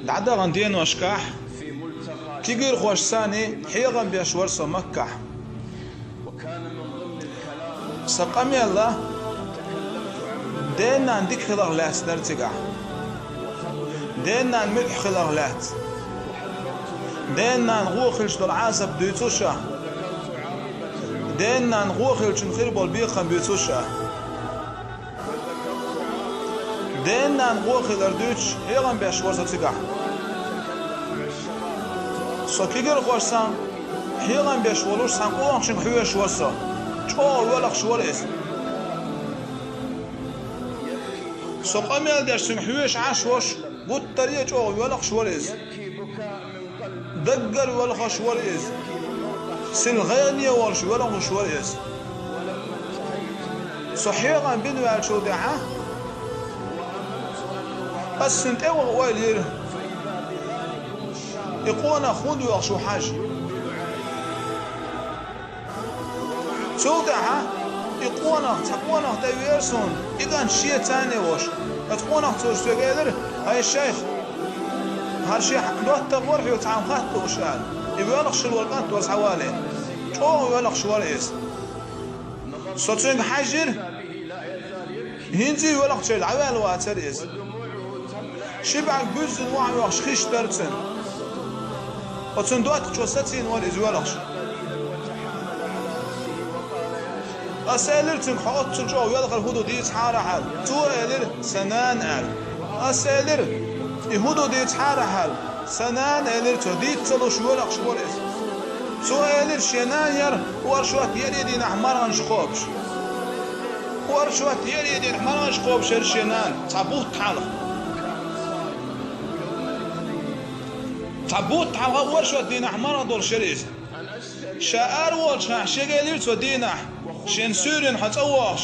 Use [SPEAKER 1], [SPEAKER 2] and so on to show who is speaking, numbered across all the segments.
[SPEAKER 1] العدا غندين واشكاح كيقير خوش ثاني حيغن بيشور سمكح سقمي الله دينا عندك خلق لات نرتقع دينا الملح خلق لات دينا نغوخلش العازب بيتوشا دينا نغوخلش نخربو البيقن بيتوشا دينا نغوخل اردوش هيغن بيشور ستقع سو كيقير خوش سان هيغن بيشورش سان اوانشن حيوش ورسا چوه ولق شوريس سقام يالدرسن حيوش عاشوش والطريقة چوه ولق شوريس دقر ولق شوريس سلغانية ورش ولق شوريس صحيغا بنوال شو دعا السنت ايوه غوالير يقونا خود وشو حاجة سودها يقونا تقونا تاويرسون إذا شيء ثاني وش تقونا توش تقدر هاي الشيخ هالشيء دوت تغور في وتعام خط وشال يبغى شو الورقات توز حوالي شو يبغى شو ورئيس صوتين حجر هنزي يبغى شو العوال واتريس شبع جزء واحد وش خيش ترتن وتن دوت شو ستين ورئيس يبغى أسألرتن حقت جو يدخل هدو ديت حارة حال تو ألر سنان أل أسألر يهدو ديت حارة حال سنان ألر تو ديت تلو شورق شورس تو ألر شنان ير ورشوات يريدين أحمران شخوبش ورشوات يريدين أحمران شخوبش الشنان تابوت حالة تابوت حالة ورشوات دين أحمران دول شريس شعار والشع شغالير تو دينح شين سورين حتواش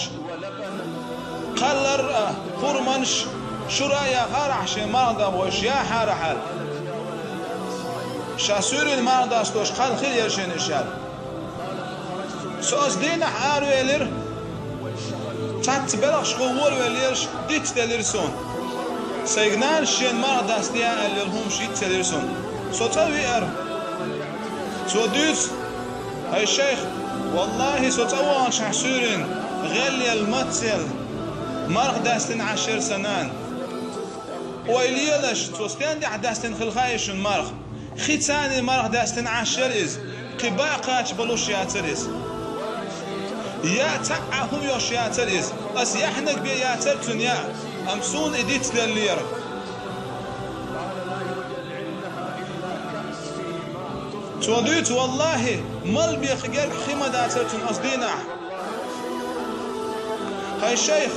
[SPEAKER 1] قلر فرمنش شرايا غرح شين مرضى وش يا حارحل شا سورين مرضى استوش قل خير شين الشال سوس دينح عارو يلير تات بلغش قوول ويليرش ديت تليرسون سيغنان شين مرضى استيان الليرهم شيت تليرسون سو تاوي ار سو ديت هاي الشيخ والله ستوان شحسورين غلي المتسل مرق داستن 10 سنان ويليلش توستان دي داستن خلخايش المرق ختاني مرق داستن 10 إز قباء قاتش بلوش ياتريز يا تعهم يوش ياتريز أس يحنك بي ياترتن يا أمسون إديت للير توديت والله مال بيخجل خيمة داترتن أصدينا هاي الشيخ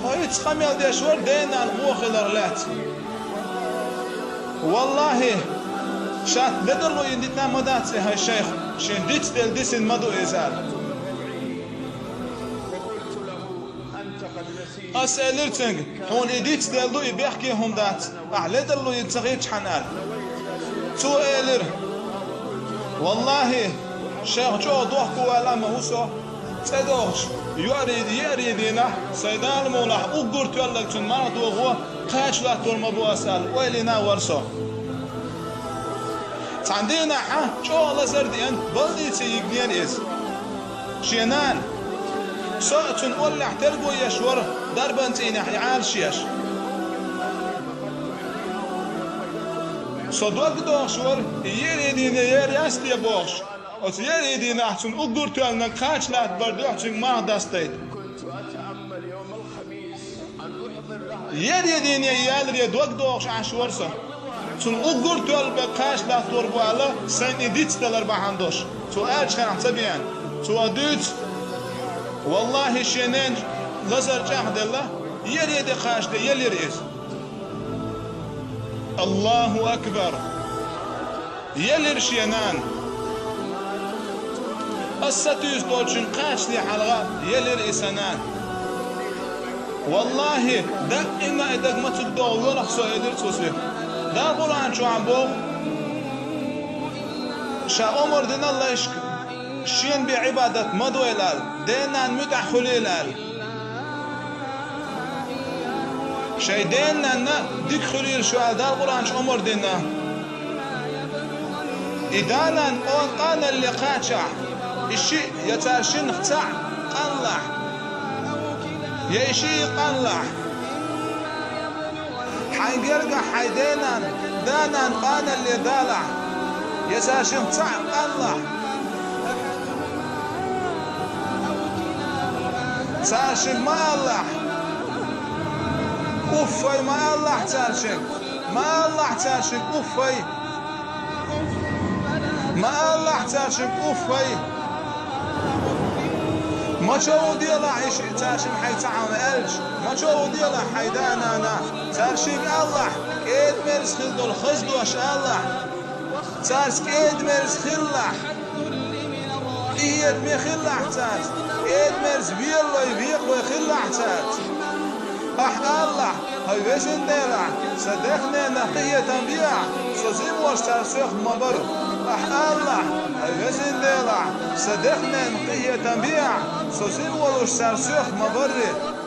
[SPEAKER 1] هاي تخمي الدشور دينا الموخل أرلات والله شات بدرلو ينديتنا مداتي هاي الشيخ شين ديت دل ديسن مدو إزال أسألرتنج هون إديت دلو يبيحكيهم دات أعلى دلو ينتغيج حنال تو إلر والله شيخ جو ضحكوا ولا موسى تدوش يريدنا سيدان مولا أقرت ولا تن ما دوغوا قاش لا تور مبواسال ويلنا ورسو عندنا جو الله سردين بلدي تيجنين إز شينان ساعتن ولا احترقوا يشور دربنتين عال شيش صدق دوشور يريدين يريستي بوش أو يريدين أحسن أقدرت أن قاش لا تبردوحتن ما دستيت يريدين يالري دوق دوش عشورسا تون أقدرت أن قاش لا توربو على سين ديت دلار بحندوش تو أرش خان تبيان تو أديت والله شينين لزر جاهد الله يريد قاش ده يليريز الله أكبر يلير شينان الستيز دولشن قاشلي حلقة يلير إسنان والله دائما إذا ما تقدر ولا خصو يدير توصيف دا قرآن شو عم بو شا أمر دين الله يشك شين بعبادة مدو إلال دينا مدع خليلال شيدين لنا ديك خليل شو هذا القرآن شو أمر دينا إدانا قان اللي قاتشع الشيء يتارشين اختع قنلح يا إشي قنلح حيقرقع حيدينا دانا قان اللي دالع يتارشين اختع قنلح تارشين ما الله أوفي ما الله تارشين ما الله تارشين أوفي ما الله تارشين أوفي ما شو ديلا عيش تارشين حي تعاون ألش ما شو ديلا حيدانا أنا تارشين الله كيد مرس خلدو الخزدو أش الله تارس كيد مرس خلح إيد مي خلح تارس كيد مرس بيالله يبيق ويخلح تارس الله هاي وزن ديلا صدقنا نقية تنبيع سوزيم واشتر سوخ مبرو الله هاي وزن ديلا صدقنا نقية تنبيع سوزيم واشتر سوخ مبرو